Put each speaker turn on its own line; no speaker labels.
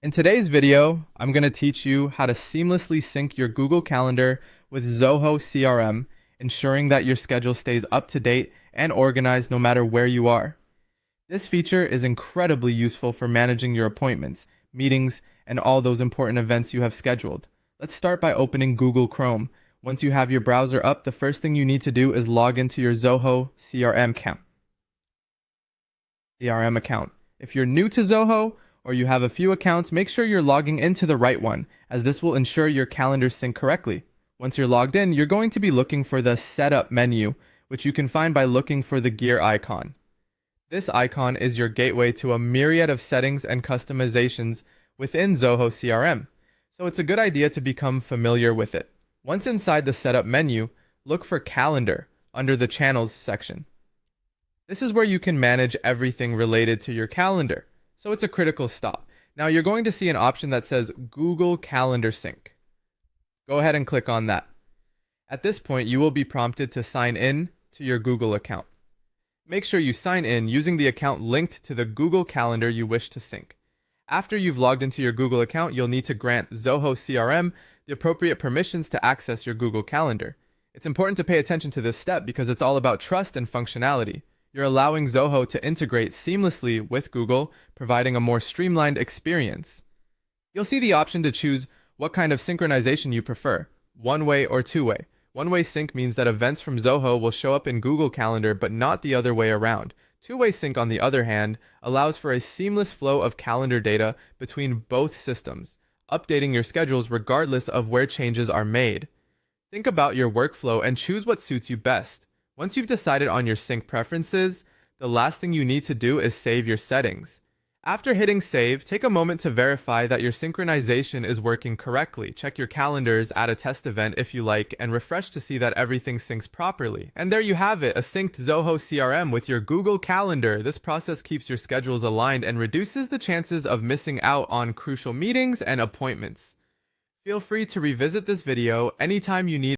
In today's video, I'm going to teach you how to seamlessly sync your Google Calendar with Zoho CRM, ensuring that your schedule stays up to date and organized no matter where you are. This feature is incredibly useful for managing your appointments, meetings, and all those important events you have scheduled. Let's start by opening Google Chrome. Once you have your browser up, the first thing you need to do is log into your Zoho CRM account. If you're new to Zoho, or you have a few accounts, make sure you're logging into the right one, as this will ensure your calendars sync correctly. Once you're logged in, you're going to be looking for the Setup menu, which you can find by looking for the gear icon. This icon is your gateway to a myriad of settings and customizations within Zoho CRM, so it's a good idea to become familiar with it. Once inside the Setup menu, look for Calendar under the Channels section. This is where you can manage everything related to your calendar, so it's a critical stop. Now you're going to see an option that says Google Calendar Sync. Go ahead and click on that. At this point, you will be prompted to sign in to your Google account. Make sure you sign in using the account linked to the Google Calendar you wish to sync. After you've logged into your Google account, you'll need to grant Zoho CRM the appropriate permissions to access your Google Calendar. It's important to pay attention to this step because it's all about trust and functionality. You're allowing Zoho to integrate seamlessly with Google, providing a more streamlined experience. You'll see the option to choose what kind of synchronization you prefer, one-way or two-way. One-way sync means that events from Zoho will show up in Google Calendar, but not the other way around. Two-way sync, on the other hand, allows for a seamless flow of calendar data between both systems, updating your schedules regardless of where changes are made. Think about your workflow and choose what suits you best. Once you've decided on your sync preferences, the last thing you need to do is save your settings. After hitting save, take a moment to verify that your synchronization is working correctly. Check your calendars, add a test event if you like, and refresh to see that everything syncs properly. And there you have it, a synced Zoho CRM with your Google Calendar. This process keeps your schedules aligned and reduces the chances of missing out on crucial meetings and appointments. Feel free to revisit this video anytime you need